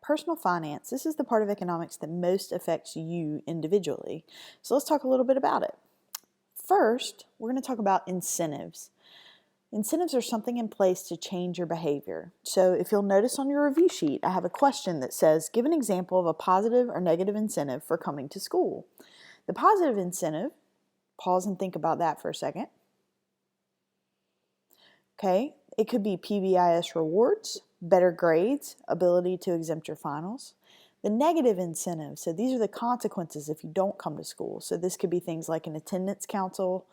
personal finance, this is the part of economics that most affects you individually. So let's talk a little bit about it. First, we're going to talk about incentives. Incentives are something in place to change your behavior. So if you'll notice on your review sheet, I have a question that says, give an example of a positive or negative incentive for coming to school. The positive incentive, pause and think about that for a second. Okay, it could be PBIS rewards, better grades, ability to exempt your finals. The negative incentive, so these are the consequences if you don't come to school. So this could be things like an attendance council,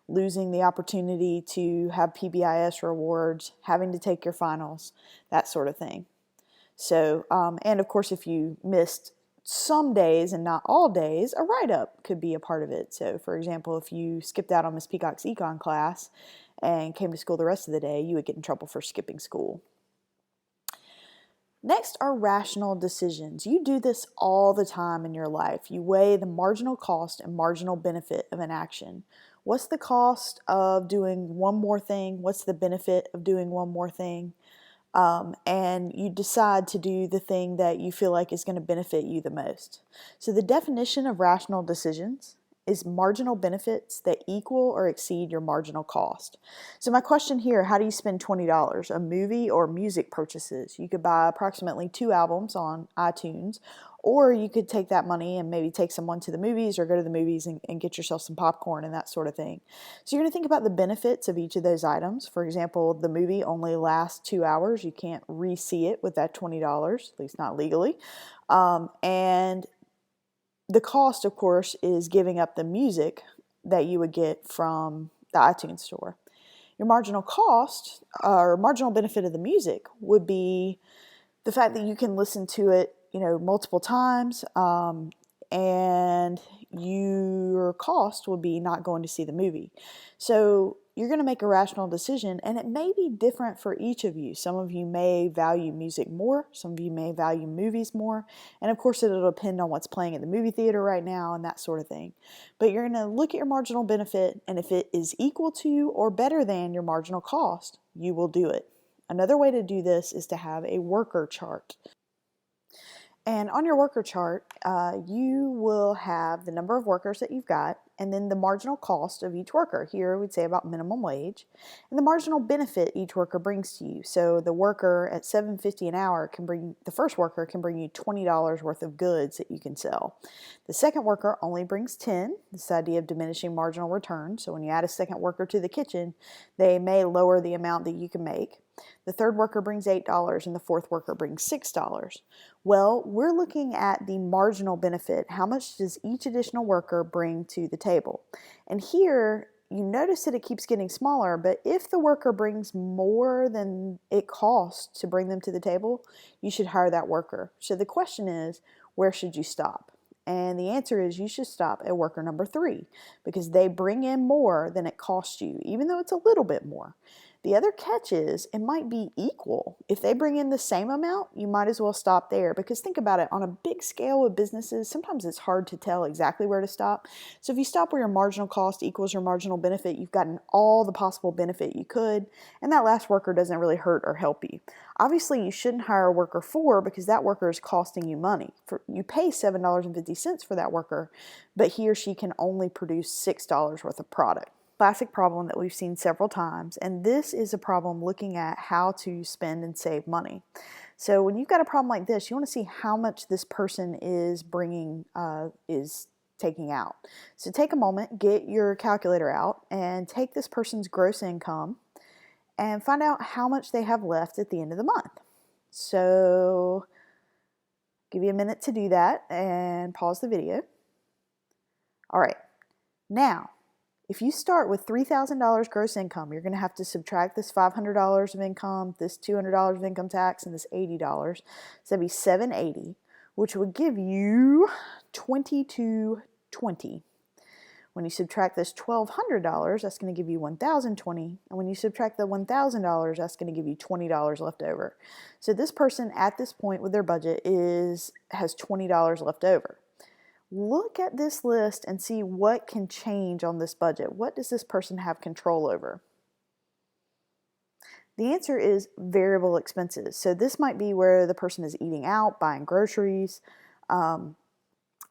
losing the opportunity to have PBIS rewards, having to take your finals, that sort of thing. So, and of course, if you missed some days and not all days, a write-up could be a part of it. So, for example, if you skipped out on Miss Peacock's econ class and came to school the rest of the day, you would get in trouble for skipping school. Next are rational decisions. You do this all the time in your life. You weigh the marginal cost and marginal benefit of an action. What's the cost of doing one more thing? What's the benefit of doing one more thing? And you decide to do the thing that you feel like is going to benefit you the most. So the definition of rational decisions is marginal benefits that equal or exceed your marginal cost. So my question here, how do you spend $20? A movie or music purchases? You could buy approximately 2 albums on iTunes, or you could take that money and maybe take someone to the movies or go to the movies and get yourself some popcorn and that sort of thing. So you're going to think about the benefits of each of those items. For example, the movie only lasts 2 hours. You can't re-see it with that $20, at least not legally. And the cost, of course, is giving up the music that you would get from the iTunes store. Your marginal cost or marginal benefit of the music would be the fact that you can listen to it, multiple times, and your cost will be not going to see the movie. So you're going to make a rational decision, and it may be different for each of you. Some of you may value music more, some of you may value movies more, and of course it'll depend on what's playing at the movie theater right now and that sort of thing. But you're going to look at your marginal benefit, and if it is equal to or better than your marginal cost, you will do it. Another way to do this is to have a worker chart. And on your worker chart, you will have the number of workers that you've got, and then the marginal cost of each worker. Here we'd say about minimum wage, and the marginal benefit each worker brings to you. So the worker at $7.50 an hour the first worker can bring you $20 worth of goods that you can sell. The second worker only brings 10, this idea of diminishing marginal return. So when you add a second worker to the kitchen, they may lower the amount that you can make. The third worker brings $8 and the fourth worker brings $6. Well, we're looking at the marginal benefit. How much does each additional worker bring to the table? And here, you notice that it keeps getting smaller, but if the worker brings more than it costs to bring them to the table, you should hire that worker. So the question is, where should you stop? And the answer is you should stop at worker number 3 because they bring in more than it costs you, even though it's a little bit more. The other catch is it might be equal. If they bring in the same amount, you might as well stop there because think about it, on a big scale of businesses, sometimes it's hard to tell exactly where to stop. So if you stop where your marginal cost equals your marginal benefit, you've gotten all the possible benefit you could, and that last worker doesn't really hurt or help you. Obviously, you shouldn't hire a worker 4 because that worker is costing you money. You pay $7.50 for that worker, but he or she can only produce $6 worth of product. Classic problem that we've seen several times, and this is a problem looking at how to spend and save money. So when you've got a problem like this, you want to see how much this person is taking out. So take a moment, get your calculator out, and take this person's gross income and find out how much they have left at the end of the month. So give you a minute to do that and pause the video. All right, now if you start with $3,000 gross income, you're going to have to subtract this $500 of income, this $200 of income tax, and this $80. So that'd be $780, which would give you $2220. When you subtract this $1,200, that's going to give you $1,020. And when you subtract the $1,000, that's going to give you $20 left over. So this person at this point with their budget has $20 left over. Look at this list and see what can change on this budget. What does this person have control over? The answer is variable expenses. So this might be where the person is eating out, buying groceries,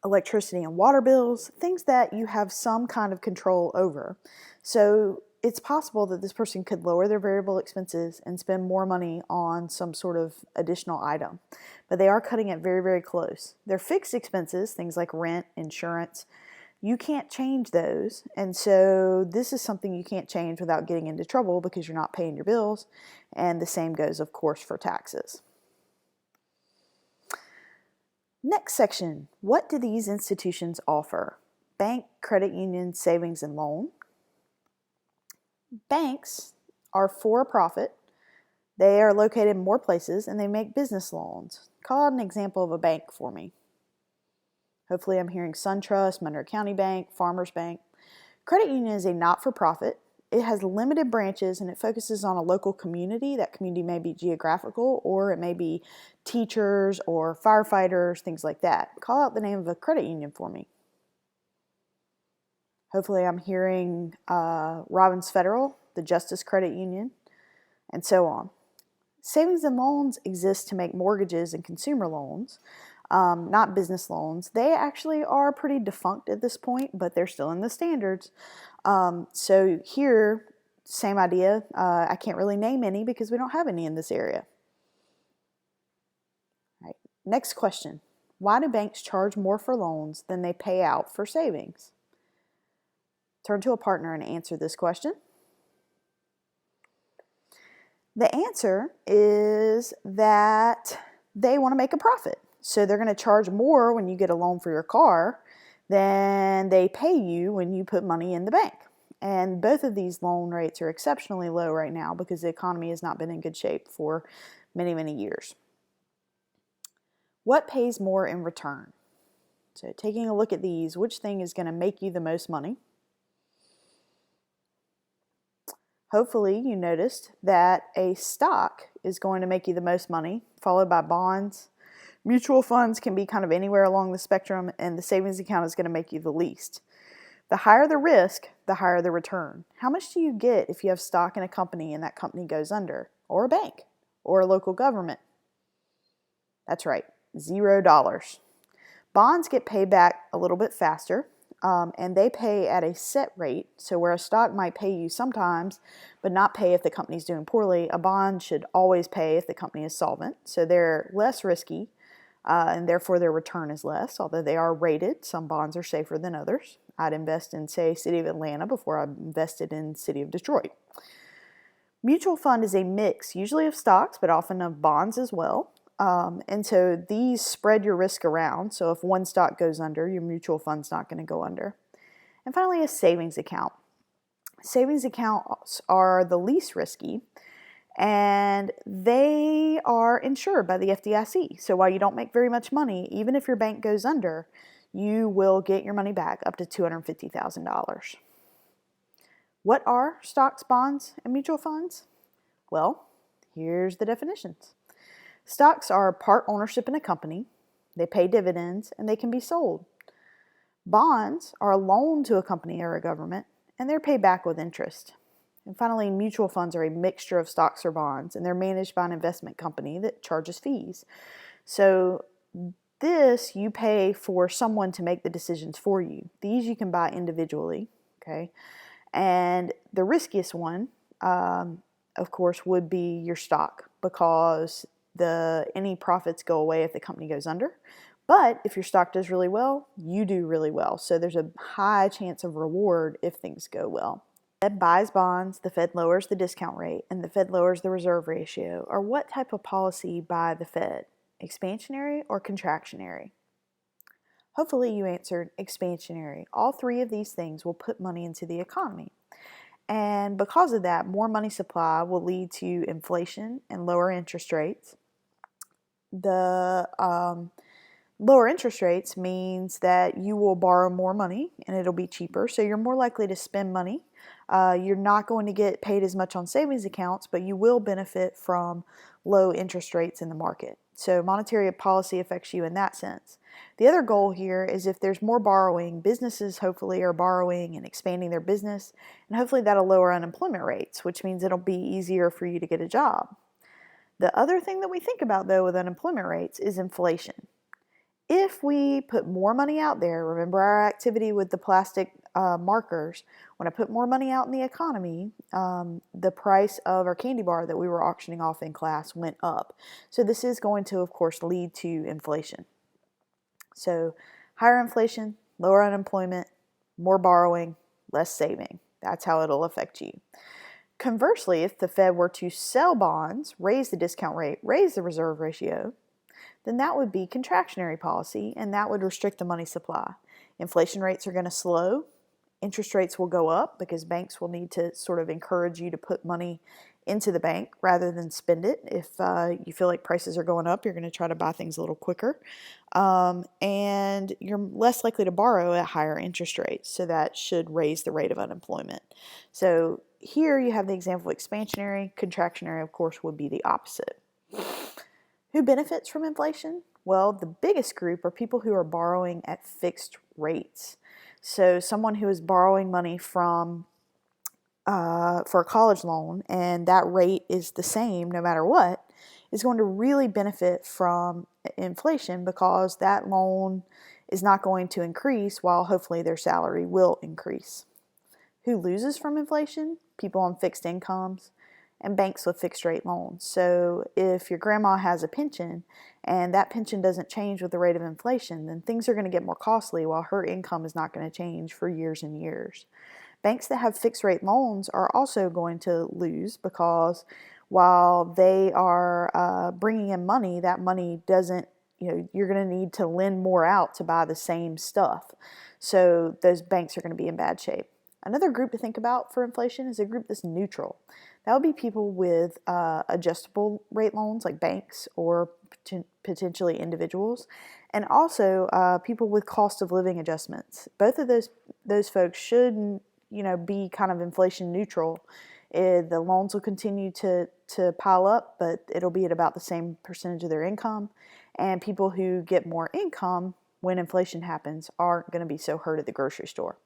electricity and water bills, things that you have some kind of control over. So it's possible that this person could lower their variable expenses and spend more money on some sort of additional item, but they are cutting it very, very close. Their fixed expenses, things like rent, insurance, you can't change those, and so this is something you can't change without getting into trouble because you're not paying your bills, and the same goes, of course, for taxes. Next section, what do these institutions offer? Bank, credit union, savings, and loan. Banks are for-profit. They are located in more places, and they make business loans. Call out an example of a bank for me. Hopefully I'm hearing SunTrust, Monroe County Bank, Farmers Bank. Credit union is a not-for-profit. It has limited branches and it focuses on a local community. That community may be geographical, or it may be teachers or firefighters, things like that. Call out the name of a credit union for me. Hopefully I'm hearing Robbins Federal, the Justice Credit Union, and so on. Savings and loans exist to make mortgages and consumer loans, not business loans. They actually are pretty defunct at this point, but they're still in the standards. So here, same idea. I can't really name any because we don't have any in this area. All right. Next question. Why do banks charge more for loans than they pay out for savings? Turn to a partner and answer this question. The answer is that they want to make a profit. So they're going to charge more when you get a loan for your car than they pay you when you put money in the bank. And both of these loan rates are exceptionally low right now because the economy has not been in good shape for many, many years. What pays more in return? So taking a look at these, which thing is going to make you the most money? Hopefully you noticed that a stock is going to make you the most money, followed by bonds. Mutual funds can be kind of anywhere along the spectrum, and the savings account is going to make you the least. The higher the risk, the higher the return. How much do you get if you have stock in a company and that company goes under? Or a bank? Or a local government? That's right, $0. Bonds get paid back a little bit faster, and they pay at a set rate. So where a stock might pay you sometimes, but not pay if the company's doing poorly, a bond should always pay if the company is solvent. So they're less risky, and therefore their return is less, although they are rated. Some bonds are safer than others. I'd invest in, say, City of Atlanta before I invested in City of Detroit. Mutual fund is a mix, usually of stocks, but often of bonds as well. And so these spread your risk around. So if one stock goes under, your mutual fund's not going to go under. And finally, a savings account. Savings accounts are the least risky, and they are insured by the FDIC. So while you don't make very much money, even if your bank goes under, you will get your money back up to $250,000. What are stocks, bonds, and mutual funds? Well, here's the definitions. Stocks are part ownership in a company, they pay dividends, and they can be sold. Bonds are a loan to a company or a government, and they're paid back with interest. And finally, mutual funds are a mixture of stocks or bonds, and they're managed by an investment company that charges fees. So this, you pay for someone to make the decisions for you. These you can buy individually, okay? And the riskiest one, of course, would be your stock, because any profits go away if the company goes under. But if your stock does really well, you do really well. So there's a high chance of reward if things go well. The Fed buys bonds, the Fed lowers the discount rate, and the Fed lowers the reserve ratio. Or what type of policy by the Fed? Expansionary or contractionary? Hopefully you answered expansionary. All three of these things will put money into the economy. And because of that, more money supply will lead to inflation and lower interest rates. The lower interest rates means that you will borrow more money and it'll be cheaper, so you're more likely to spend money. You're not going to get paid as much on savings accounts, but you will benefit from low interest rates in the market. So monetary policy affects you in that sense. The other goal here is if there's more borrowing, businesses hopefully are borrowing and expanding their business, and hopefully that'll lower unemployment rates, which means it'll be easier for you to get a job. The other thing that we think about, though, with unemployment rates is inflation. If we put more money out there, remember our activity with the plastic markers, when I put more money out in the economy, the price of our candy bar that we were auctioning off in class went up. So this is going to, of course, lead to inflation. So higher inflation, lower unemployment, more borrowing, less saving. That's how it'll affect you. Conversely, if the Fed were to sell bonds, raise the discount rate, raise the reserve ratio, then that would be contractionary policy, and that would restrict the money supply. Inflation rates are going to slow. Interest rates will go up because banks will need to sort of encourage you to put money into the bank rather than spend it. If you feel like prices are going up, you're going to try to buy things a little quicker. And you're less likely to borrow at higher interest rates, so that should raise the rate of unemployment. So here you have the example of expansionary. Contractionary, of course, would be the opposite. Who benefits from inflation? Well, the biggest group are people who are borrowing at fixed rates. So someone who is borrowing money from for a college loan, and that rate is the same no matter what, is going to really benefit from inflation because that loan is not going to increase while hopefully their salary will increase. Who loses from inflation? People on fixed incomes and banks with fixed rate loans. So if your grandma has a pension and that pension doesn't change with the rate of inflation, then things are going to get more costly while her income is not going to change for years and years. Banks that have fixed rate loans are also going to lose because while they are bringing in money, that money doesn't, you're going to need to lend more out to buy the same stuff. So those banks are going to be in bad shape. Another group to think about for inflation is a group that's neutral. That would be people with adjustable rate loans like banks or potentially individuals, and also people with cost of living adjustments. Both of those folks should be kind of inflation neutral. The loans will continue to pile up, but it'll be at about the same percentage of their income. And people who get more income when inflation happens aren't going to be so hurt at the grocery store.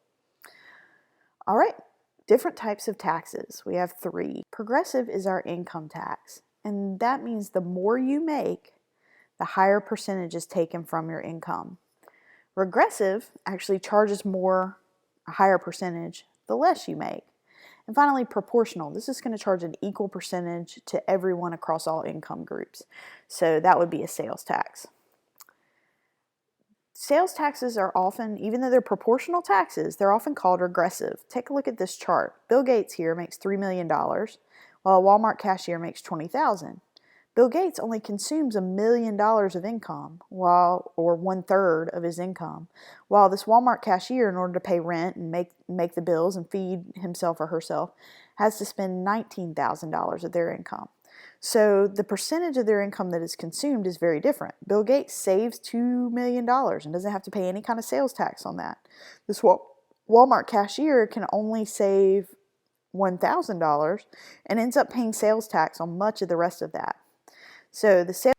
All right, different types of taxes. We have 3. Progressive is our income tax, and that means the more you make, the higher percentage is taken from your income. Regressive actually charges more, a higher percentage, the less you make. And finally, proportional. This is going to charge an equal percentage to everyone across all income groups. So that would be a sales tax. Sales taxes are often, even though they're proportional taxes, they're often called regressive. Take a look at this chart. Bill Gates here makes $3 million, while a Walmart cashier makes $20,000. Bill Gates only consumes $1 million of income, or 1/3 of his income, while this Walmart cashier, in order to pay rent and make the bills and feed himself or herself, has to spend $19,000 of their income. So the percentage of their income that is consumed is very different. Bill Gates saves $2 million and doesn't have to pay any kind of sales tax on that. This Walmart cashier can only save $1,000 and ends up paying sales tax on much of the rest of that. So the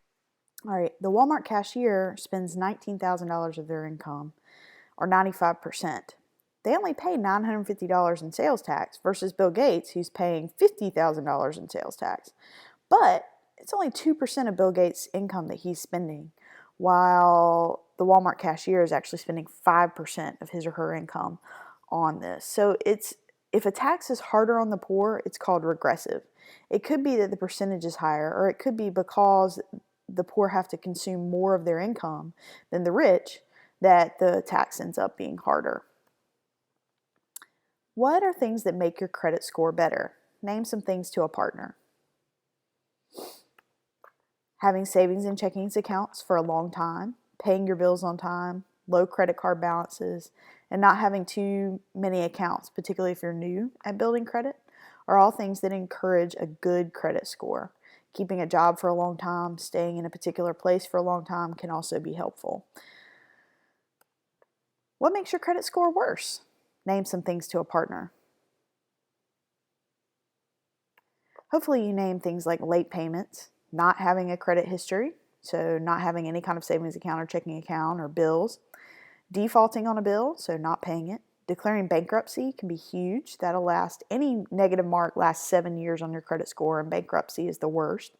Walmart cashier spends $19,000 of their income, or 95%. They only pay $950 in sales tax versus Bill Gates, who's paying $50,000 in sales tax. But it's only 2% of Bill Gates' income that he's spending, while the Walmart cashier is actually spending 5% of his or her income on this. So if a tax is harder on the poor, it's called regressive. It could be that the percentage is higher, or it could be because the poor have to consume more of their income than the rich that the tax ends up being harder. What are things that make your credit score better? Name some things to a partner. Having savings and checkings accounts for a long time, paying your bills on time, low credit card balances, and not having too many accounts, particularly if you're new at building credit, are all things that encourage a good credit score. Keeping a job for a long time, staying in a particular place for a long time can also be helpful. What makes your credit score worse? Name some things to a partner. Hopefully you name things like late payments, not having a credit history, so not having any kind of savings account or checking account or bills. Defaulting on a bill, so not paying it. Declaring bankruptcy can be huge. That'll last, any negative mark lasts 7 years on your credit score, and bankruptcy is the worst.